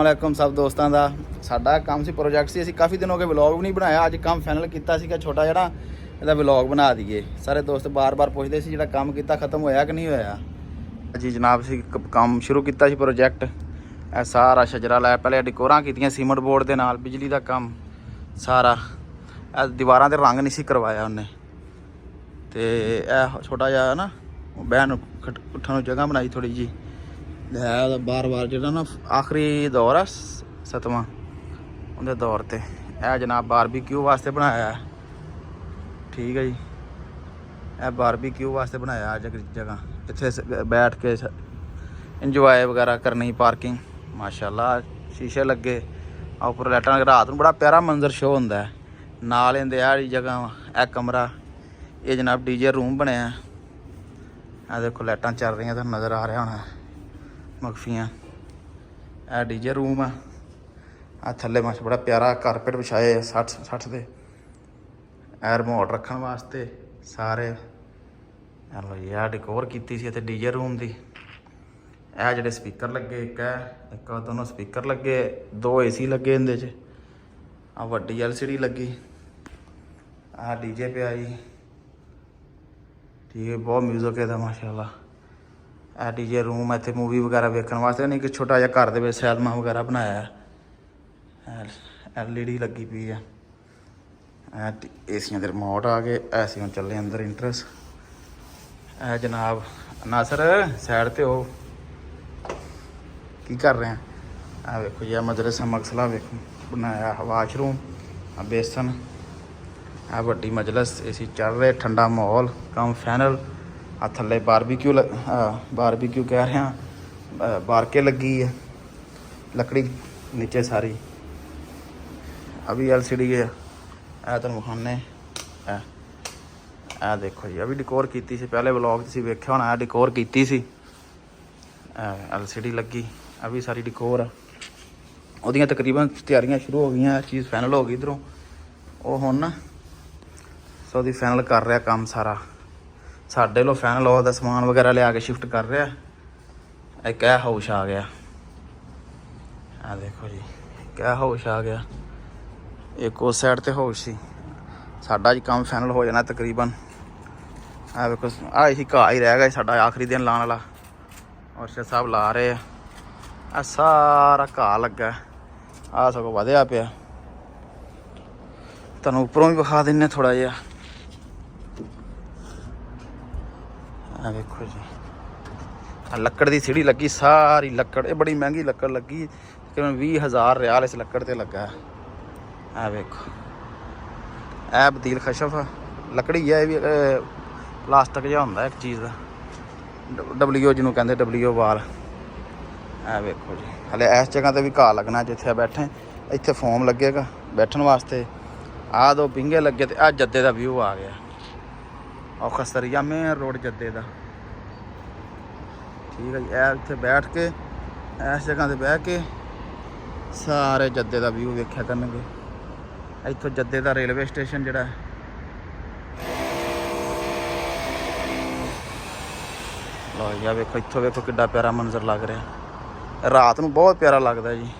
ਵਾਲੇਕੁਮ ਸਭ ਦੋਸਤਾਂ ਦਾ। ਸਾਡਾ ਕੰਮ ਸੀ ਪ੍ਰੋਜੈਕਟ ਸੀ, ਅਸੀਂ ਕਾਫੀ ਦਿਨ ਹੋ ਗਏ ਵਲੌਗ ਵੀ ਨਹੀਂ ਬਣਾਇਆ। ਅੱਜ ਕੰਮ ਫਾਈਨਲ ਕੀਤਾ ਸੀਗਾ ਛੋਟਾ ਜਿਹੜਾ, ਇਹਦਾ ਵਲੌਗ ਬਣਾ ਦਈਏ। ਸਾਰੇ ਦੋਸਤ ਬਾਰ-ਬਾਰ ਪੁੱਛਦੇ ਸੀ ਜਿਹੜਾ ਕੰਮ ਕੀਤਾ ਖਤਮ ਹੋਇਆ ਕਿ ਨਹੀਂ ਹੋਇਆ। ਜੀ ਜਨਾਬ, ਅਸੀਂ ਕੰਮ ਸ਼ੁਰੂ ਕੀਤਾ ਸੀ ਪ੍ਰੋਜੈਕਟ। ਇਹ ਸਾਰਾ ਸ਼ਜਰਾ ਲਾਇਆ, ਪਹਿਲੇ ਡਿਕੋਰਾਂ ਕੀਤੀਆਂ ਸੀਮੈਂਟ ਬੋਰਡ ਦੇ ਨਾਲ, ਬਿਜਲੀ ਦਾ ਕੰਮ ਸਾਰਾ। ਇਹ ਦੀਵਾਰਾਂ 'ਤੇ ਰੰਗ ਨਹੀਂ ਸੀ ਕਰਵਾਇਆ ਉਹਨੇ, ਤੇ ਇਹ ਛੋਟਾ ਜਿਹਾ ਨਾ ਬਹਿਣ ਉੱਠਣ ਨੂੰ ਜਗ੍ਹਾ ਬਣਾਈ ਥੋੜ੍ਹੀ ਜਿਹੀ ਹੈ। ਉਹਦਾ ਬਾਰ-ਬਾਰ ਜਿਹੜਾ ਨਾ ਆਖਰੀ ਦੌਰ ਆ 7ਵਾਂ, ਉਹਦੇ ਦੌਰ 'ਤੇ ਇਹ ਜਨਾਬ ਬਾਰਬੀਕਿਊ ਵਾਸਤੇ ਬਣਾਇਆ। ਠੀਕ ਹੈ ਜੀ, ਇਹ ਬਾਰਬੀਕਿਊ ਵਾਸਤੇ ਬਣਾਇਆ ਜਗ੍ਹਾ, ਇੱਥੇ ਬੈਠ ਕੇ ਇੰਜੋਏ ਵਗੈਰਾ ਕਰਨੀ। ਪਾਰਕਿੰਗ ਮਾਸ਼ਾਅੱਲਾ, ਸ਼ੀਸ਼ੇ ਲੱਗੇ, ਉੱਪਰ ਲਾਈਟਾਂ। ਰਾਤ ਨੂੰ ਬੜਾ ਪਿਆਰਾ ਮੰਜ਼ਰ ਸ਼ੋਅ ਹੁੰਦਾ ਹੈ। ਨਾਲ ਇਹਦੇ ਆਹ ਜਗ੍ਹਾ, ਇਹ ਕਮਰਾ, ਇਹ ਜਨਾਬ ਡੀਜੇ ਰੂਮ ਬਣਿਆ। ਇਹ ਦੇਖੋ ਲਾਈਟਾਂ ਚੱਲ ਰਹੀਆਂ, ਤੁਹਾਨੂੰ ਨਜ਼ਰ ਆ ਰਿਹਾ ਹੋਣਾ ਮਖਫੀਆਂ। ਇਹ ਡੀਜੇ ਰੂਮ ਆ। ਆ ਥੱਲੇ ਮਾਸ਼ਾ ਬੜਾ ਪਿਆਰਾ ਕਾਰਪੇਟ ਵਿਛਾਏ ਆ 60 ਦੇ। ਇਹ ਰਿਮੋਟ ਰੱਖਣ ਵਾਸਤੇ ਸਾਰੇ। ਚਲੋ ਜੀ, ਆਹ ਡਿਕੋਰ ਕੀਤੀ ਸੀ ਇੱਥੇ ਡੀਜੇ ਰੂਮ ਦੀ। ਇਹ ਜਿਹੜੇ ਸਪੀਕਰ ਲੱਗੇ, ਇੱਕ ਦੋਨੋਂ ਸਪੀਕਰ ਲੱਗੇ, 2 AC ਲੱਗੇ ਇਹਦੇ 'ਚ। ਆ ਵੱਡੀ LCD ਲੱਗੀ। ਆਹ ਡੀਜੇ ਪਿਆ ਜੀ। ਠੀਕ ਹੈ, ਬਹੁਤ ਮਿਊਜ਼ਿਕ ਇਹਦਾ ਮਾਸ਼ਾਅੱਲਾ। ਇਹ ਡੀਜੇ ਰੂਮ, ਇੱਥੇ ਮੂਵੀ ਵਗੈਰਾ ਵੇਖਣ ਵਾਸਤੇ ਨਹੀਂ, ਕਿ ਛੋਟਾ ਜਿਹਾ ਘਰ ਦੇ ਵਿੱਚ ਸੈਲਮਾ ਵਗੈਰਾ ਬਣਾਇਆ। LED ਲੱਗੀ ਪਈ ਆ। ਏਸੀਆਂ ਦੇ ਰਿਮੋਟ ਆ ਗਏ। ਐਸੀ ਹੁਣ ਚੱਲੇ ਅੰਦਰ ਇੰਟਰਸ। ਇਹ ਜਨਾਬ ਨਾਸਰ ਸਾਈਡ 'ਤੇ ਹੋ, ਕੀ ਕਰ ਰਹੇ ਆ? ਆ ਵੇਖੋ ਜੀ, ਮਦਰਸਾ ਮਕਸਲਾ ਵੇਖੋ ਬਣਾਇਆ। ਵਾਸ਼ਰੂਮ, ਆ ਬੇਸਨ, ਆ ਵੱਡੀ ਮਜਲਸ, AC ਚੱਲ ਰਹੇ, ਠੰਡਾ ਮਾਹੌਲ, ਕੰਮ ਫਾਈਨਲ। ਆ ਥੱਲੇ ਬਾਰਬੀਕਿਊ ਕਹਿ ਰਿਹਾ, ਬਾਰਕੇ ਲੱਗੀ ਹੈ ਲੱਕੜੀ ਨੀਚੇ ਸਾਰੀ। ਅਭੀ LCD ਹੈ। ਇਹ ਤੁਹਾਨੂੰ ਵਿਖਾਉਂਦੇ। ਇਹ ਦੇਖੋ ਜੀ, ਅਭੀ ਡਿਕੋਰ ਕੀਤੀ ਸੀ, ਪਹਿਲੇ ਵਲੌਗ 'ਚ ਤੁਸੀਂ ਵੇਖਿਆ ਹੋਣਾ। ਡਿਕੋਰ ਕੀਤੀ ਸੀ, LCD ਲੱਗੀ। ਅਭੀ ਸਾਰੀ ਡਿਕੋਰ ਆ। ਉਹਦੀਆਂ ਤਕਰੀਬਨ ਤਿਆਰੀਆਂ ਸ਼ੁਰੂ ਹੋ ਗਈਆਂ। ਚੀਜ਼ ਫਾਈਨਲ ਹੋ ਗਈ ਇੱਧਰੋਂ। ਉਹ ਹੁਣ ਨਾ ਉਹਦੀ ਫਾਈਨਲ ਕਰ ਰਿਹਾ ਕੰਮ ਸਾਰਾ। ਸਾਡੇ ਲੋ ਫਾਈਨਲ ਉਹਦਾ ਸਮਾਨ ਵਗੈਰਾ ਲਿਆ ਕੇ ਸ਼ਿਫਟ ਕਰ ਰਿਹਾ। ਇੱਕ ਇਹ ਹਾਊਸ ਆ ਗਿਆ। ਆ ਦੇਖੋ ਜੀ, ਇੱਕ ਇਹ ਹਾਊਸ ਆ ਗਿਆ। ਇੱਕ ਉਸ ਸਾਈਡ 'ਤੇ ਹਾਊਸ ਸੀ ਸਾਡਾ ਜੀ। ਕੰਮ ਫਾਈਨਲ ਹੋ ਜਾਣਾ ਤਕਰੀਬਨ। ਆ ਵੇਖੋ, ਆਹ ਸੀ ਘਾਹ ਹੀ ਰਹਿ ਗਿਆ ਸਾਡਾ ਆਖਰੀ ਦਿਨ ਲਾਉਣ ਵਾਲਾ। ਅਰਸ਼ਦ ਸਾਹਿਬ ਲਾ ਰਹੇ ਆ। ਆ ਸਾਰਾ ਘਾਹ ਲੱਗਾ, ਆਹ ਸਗੋਂ ਵਧਿਆ ਪਿਆ। ਤੁਹਾਨੂੰ ਉੱਪਰੋਂ ਵੀ ਵਿਖਾ ਦਿੰਦੇ ਥੋੜ੍ਹਾ ਜਿਹਾ। ਆ ਵੇਖੋ ਜੀ, ਆ ਲੱਕੜ ਦੀ ਸੀੜੀ ਲੱਗੀ, ਸਾਰੀ ਲੱਕੜ। ਇਹ ਬੜੀ ਮਹਿੰਗੀ ਲੱਕੜ ਲੱਗੀ, ਤਕਰੀਬਨ 20,000 ਰਿਆਲ ਇਸ ਲੱਕੜ 'ਤੇ ਲੱਗਾ। ਆ ਵੇਖੋ, ਇਹ ਬਦੀਲ ਖਸ਼ਫ ਲੱਕੜੀ ਹੈ। ਇਹ ਵੀ ਪਲਾਸਟਿਕ ਜਿਹਾ ਹੁੰਦਾ ਇੱਕ ਚੀਜ਼ ਦਾ, WO ਜਿਹਨੂੰ ਕਹਿੰਦੇ, WO ਵਾਲ। ਇਹ ਵੇਖੋ ਜੀ, ਹਲੇ ਇਸ ਜਗ੍ਹਾ 'ਤੇ ਵੀ ਘਾਹ ਲੱਗਣਾ ਜਿੱਥੇ ਬੈਠੇ। ਇੱਥੇ ਫੋਮ ਲੱਗੇਗਾ ਬੈਠਣ ਵਾਸਤੇ। ਆਹ 2 ਪਿੰਗੇ ਲੱਗੇ, ਤੇ ਆਹ ਜੱਦੇ ਦਾ ਵਿਊ ਆ ਗਿਆ। ਉਹ ਖਸਤਰੀਆ ਮੇਨ ਰੋਡ ਜੱਦੇ ਦਾ। ਠੀਕ ਹੈ ਜੀ, ਇਹ ਇੱਥੇ ਬੈਠ ਕੇ ਇਸ ਜਗ੍ਹਾ 'ਤੇ ਬਹਿ ਕੇ ਸਾਰੇ ਜੱਦੇ ਦਾ ਵਿਊ ਵੇਖਿਆ ਕਰਨਗੇ। ਇੱਥੋਂ ਜੱਦੇ ਦਾ ਰੇਲਵੇ ਸਟੇਸ਼ਨ ਜਿਹੜਾ ਹੈ। ਲਓ ਜੀ, ਵੇਖੋ ਇੱਥੋਂ ਵੇਖੋ ਕਿੱਡਾ ਪਿਆਰਾ ਮੰਜ਼ਰ ਲੱਗ ਰਿਹਾ। ਰਾਤ ਨੂੰ ਬਹੁਤ ਪਿਆਰਾ ਲੱਗਦਾ ਜੀ।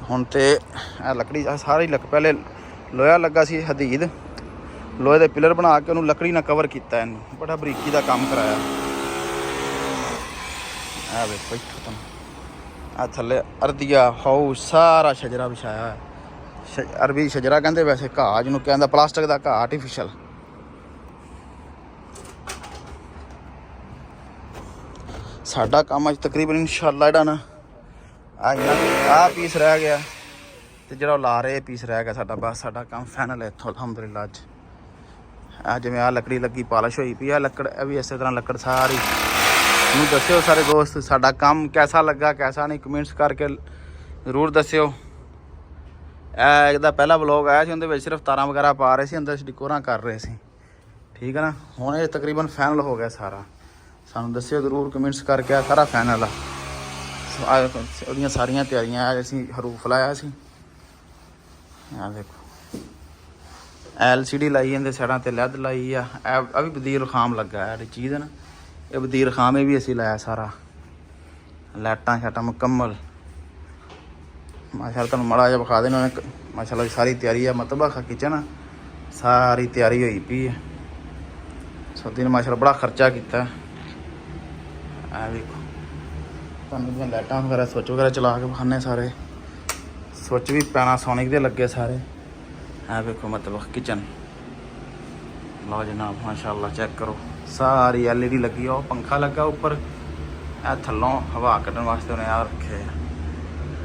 ਹੁਣ ਤੇ ਇਹ ਲੱਕੜੀ ਸਾਰੀ ਪਹਿਲੇ ਲੋਹਾ ਲੱਗਾ ਸੀ, ਹਦੀਦ ਲੋਹੇ ਦੇ ਪਿਲਰ ਬਣਾ ਕੇ ਉਹਨੂੰ ਲੱਕੜੀ ਨਾਲ ਕਵਰ ਕੀਤਾ। ਇਹਨੂੰ ਬੜਾ ਬਰੀਕੀ ਦਾ ਕੰਮ ਕਰਾਇਆ। ਆ ਵੇਖੋ ਇੱਥੋਂ ਤੁਹਾਨੂੰ ਆ ਥੱਲੇ ਅਰਦੀਆ ਹਾਊਸ ਸਾਰਾ ਸ਼ਜਰਾ ਵਿਛਾਇਆ ਹੋਇਆ। ਅਰਬੀ ਸ਼ਜਰਾ ਕਹਿੰਦੇ, ਵੈਸੇ ਘਾਹ ਜਿਹਨੂੰ ਕਹਿੰਦਾ, ਪਲਾਸਟਿਕ ਦਾ ਘਾਹ, ਆਰਟੀਫਿਸ਼ਲ। ਸਾਡਾ ਕੰਮ ਅੱਜ ਤਕਰੀਬਨ ਇਨਸ਼ਾਅੱਲਾ ਜਿਹੜਾ ਨਾ ਆਹ ਪੀਸ ਰਹਿ ਗਿਆ, ਤੇ ਜਿਹੜਾ ਉਹ ਲਾ ਰਹੇ ਪੀਸ ਰਹਿ ਗਿਆ ਸਾਡਾ। ਬਸ ਸਾਡਾ ਕੰਮ ਫਾਈਨਲ ਹੈ ਇੱਥੋਂ ਅਲਹਮਦੁਲਿਲਾ। ਅੱਜ ਜਿਵੇਂ ਆਹ ਲੱਕੜੀ ਲੱਗੀ, ਪਾਲਿਸ਼ ਹੋਈ ਪਈ ਆ ਲੱਕੜ। ਇਹ ਵੀ ਇਸੇ ਤਰ੍ਹਾਂ ਲੱਕੜ ਸਾਰੀ। ਮੈਨੂੰ ਦੱਸਿਓ ਸਾਰੇ ਦੋਸਤ ਸਾਡਾ ਕੰਮ ਕੈਸਾ ਲੱਗਾ, ਕੈਸਾ ਨਹੀਂ, ਕਮੈਂਟਸ ਕਰਕੇ ਜ਼ਰੂਰ ਦੱਸਿਓ। ਇਹ ਇਹਦਾ ਪਹਿਲਾ ਵਲੋਗ ਆਇਆ ਸੀ, ਉਹਦੇ ਵਿੱਚ ਸਿਰਫ ਤਾਰਾਂ ਵਗੈਰਾ ਪਾ ਰਹੇ ਸੀ, ਅੰਦਰ ਡਿਕੋਰਾਂ ਕਰ ਰਹੇ ਸੀ। ਠੀਕ ਹੈ ਨਾ। ਹੁਣ ਇਹ ਤਕਰੀਬਨ ਫਾਈਨਲ ਹੋ ਗਿਆ ਸਾਰਾ। ਸਾਨੂੰ ਦੱਸਿਓ ਜ਼ਰੂਰ ਕਮੈਂਟਸ ਕਰਕੇ। ਆ ਸਾਰਾ ਫਾਈਨਲ ਆ। ਉਹਦੀਆਂ ਸਾਰੀਆਂ ਤਿਆਰੀਆਂ। ਅਸੀਂ ਹਰੂਫ ਲਾਇਆ ਸੀ। ਆ ਦੇਖੋ, LCD ਲਾਈ ਜਾਂਦੇ ਸਾਈਡਾਂ 'ਤੇ, LED ਲਾਈ ਆ। ਇਹ ਵੀ ਬਦੀਰ ਖਾਮ ਲੱਗਾ ਜਿਹੜੀ ਚੀਜ਼ ਹੈ ਨਾ, ਇਹ ਬਦੀਰ ਖਾਮ। ਇਹ ਵੀ ਅਸੀਂ ਲਾਇਆ ਸਾਰਾ, ਲਾਈਟਾਂ ਸ਼ਾਟਾਂ ਮੁਕੰਮਲ। ਮਾਸ਼ਾਅੱਲਾ ਤੁਹਾਨੂੰ ਮਾੜਾ ਜਿਹਾ ਵਿਖਾ ਦੇਣਾ ਮਾਸ਼ਾਅੱਲਾ ਸਾਰੀ ਤਿਆਰੀ ਆ ਮਤਬਖ ਕਿਚਨ ਸਾਰੀ ਤਿਆਰੀ ਹੋਈ ਪਈ ਹੈ ਸੌਦੀ ਨੇ ਮਾਸ਼ਾਅੱਲਾ ਬੜਾ ਖਰਚਾ ਕੀਤਾ ਆ ਵੇਖੋ ਤੁਹਾਨੂੰ ਦੀਆਂ ਲਾਈਟਾਂ ਵਗੈਰਾ ਸੁੱਚ ਵਗੈਰਾ ਚਲਾ ਕੇ ਵਿਖਾਉਂਦੇ ਸਾਰੇ ਸੁੱਚ ਵੀ ਪੈਨਾਸੋਨਿਕ ਦੇ ਲੱਗੇ ਸਾਰੇ ਆ ਵੇਖੋ ਮਤਬਖ ਕਿਚਨ ਲਓ ਜਨਾਬ ਮਾਸ਼ਾਅੱਲਾ ਚੈੱਕ ਕਰੋ ਸਾਰੀ LED ਲੱਗੀ ਆ ਉਹ ਪੰਖਾ ਲੱਗਾ ਉੱਪਰ ਇਹ ਥੱਲੋਂ ਹਵਾ ਕੱਢਣ ਵਾਸਤੇ ਉਹਨੇ ਆ ਰੱਖੇ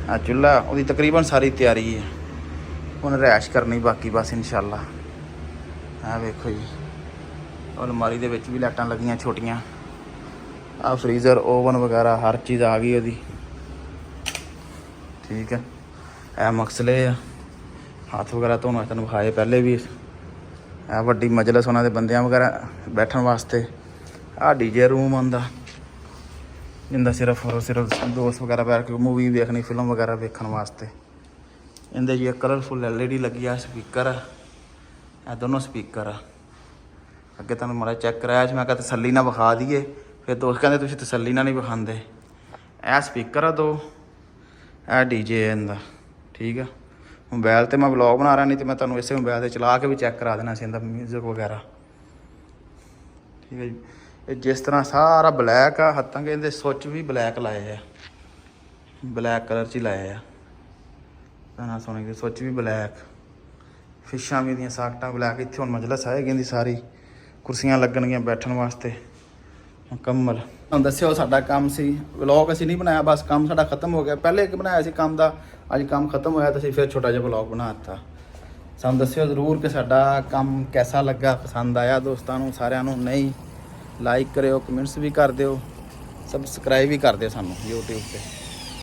ਆ ਚੁੱਲ੍ਹਾ ਉਹਦੀ ਤਕਰੀਬਨ ਸਾਰੀ ਤਿਆਰੀ ਹੈ ਹੁਣ ਰਿਹਾਇਸ਼ ਕਰਨੀ ਬਾਕੀ ਬਸ ਇਨਸ਼ਾਅੱਲਾ ਆ ਵੇਖੋ ਜੀ ਉਹ ਅਲਮਾਰੀ ਦੇ ਵਿੱਚ ਵੀ ਲਾਈਟਾਂ ਲੱਗੀਆਂ ਛੋਟੀਆਂ ਆ ਫਰੀਜ਼ਰ ਓਵਨ ਵਗੈਰਾ ਹਰ ਚੀਜ਼ ਆ ਗਈ ਉਹਦੀ ਠੀਕ ਹੈ ਇਹ ਮਸਲੇ ਆ ਹੱਥ ਵਗੈਰਾ ਧੋਣ ਵਾਸਤੇ ਤੁਹਾਨੂੰ ਵਿਖਾਏ ਪਹਿਲੇ ਵੀ ਇਹ ਵੱਡੀ ਮਜਲਿਸ ਉਹਨਾਂ ਦੇ ਬੰਦਿਆਂ ਵਗੈਰਾ ਬੈਠਣ ਵਾਸਤੇ ਆ DJ ਰੂਮ ਆਉਂਦਾ ਜਿੰਦਾ ਸਿਰਫ ਦੋਸਤ ਵਗੈਰਾ ਬੈਠ ਕੇ ਮੂਵੀ ਵੇਖਣੀ ਫਿਲਮ ਵਗੈਰਾ ਵੇਖਣ ਵਾਸਤੇ ਇਹਦੇ ਜੀ ਕਲਰਫੁਲ LED ਲੱਗੀ ਆ ਸਪੀਕਰ ਆ ਇਹ ਦੋਨੋਂ ਸਪੀਕਰ ਆ ਅੱਗੇ ਤੁਹਾਨੂੰ ਮਾੜਾ ਚੈੱਕ ਕਰਾਇਆ ਸੀ ਮੈਂ ਕਿਹਾ ਤਸੱਲੀ ਨਾਲ ਵਿਖਾ ਦਈਏ ਫਿਰ ਦੋਸਤ ਕਹਿੰਦੇ ਤੁਸੀਂ ਤਸੱਲੀ ਨਾਲ ਨਹੀਂ ਵਿਖਾਉਂਦੇ ਇਹ ਸਪੀਕਰ ਆ ਦੋ ਇਹ DJ ਇਹਦਾ ਠੀਕ ਆ ਮੋਬਾਈਲ 'ਤੇ ਮੈਂ ਵਲੌਗ ਬਣਾ ਰਿਹਾ ਨਹੀਂ ਤੇ ਮੈਂ ਤੁਹਾਨੂੰ ਇਸੇ ਮੋਬਾਈਲ 'ਤੇ ਚਲਾ ਕੇ ਵੀ ਚੈੱਕ ਕਰਾ ਦੇਣਾ ਸੀ ਇਹਦਾ ਮਿਊਜ਼ਿਕ ਵਗੈਰਾ ਠੀਕ ਹੈ ਜੀ ਇਹ ਜਿਸ ਤਰ੍ਹਾਂ ਸਾਰਾ ਬਲੈਕ ਆ ਹੱਥਾਂ ਕੇ ਇਹਦੇ ਸੁੱਚ ਵੀ ਬਲੈਕ ਲਾਏ ਆ ਬਲੈਕ ਕਲਰ 'ਚ ਹੀ ਲਾਏ ਆ ਪੈਨਾਸੋਨਿਕ ਦੇ ਸੁੱਚ ਵੀ ਬਲੈਕ ਫਿਸ਼ਾਂ ਵੀ ਦੀਆਂ ਸਾਕਟਾਂ ਬਲੈਕ ਇੱਥੇ ਹੁਣ ਮਜਲਿਸ ਆਏਗੀ ਇਹਦੀ ਸਾਰੀ ਕੁਰਸੀਆਂ ਲੱਗਣਗੀਆਂ ਬੈਠਣ ਵਾਸਤੇ ਮੁਕੰਮਲ ਤੁਹਾਨੂੰ ਦੱਸਿਓ ਸਾਡਾ ਕੰਮ ਸੀ ਵਲੌਗ ਅਸੀਂ ਨਹੀਂ ਬਣਾਇਆ ਬਸ ਕੰਮ ਸਾਡਾ ਖਤਮ ਹੋ ਗਿਆ ਪਹਿਲੇ ਇੱਕ ਬਣਾਇਆ ਸੀ ਕੰਮ ਦਾ ਅੱਜ ਕੰਮ ਖਤਮ ਹੋਇਆ ਤਾਂ ਅਸੀਂ ਫਿਰ ਛੋਟਾ ਜਿਹਾ ਵਲੌਗ ਬਣਾ ਦਿੱਤਾ ਸਾਨੂੰ ਦੱਸਿਓ ਜ਼ਰੂਰ ਕਿ ਸਾਡਾ ਕੰਮ ਕੈਸਾ ਲੱਗਾ ਪਸੰਦ ਆਇਆ ਦੋਸਤਾਂ ਨੂੰ ਸਾਰਿਆਂ ਨੂੰ ਨਹੀਂ ਲਾਈਕ ਕਰਿਓ ਕਮੈਂਟਸ ਵੀ ਕਰ ਦਿਓ ਸਬਸਕ੍ਰਾਈਬ ਵੀ ਕਰ ਦਿਓ ਸਾਨੂੰ YouTube 'ਤੇ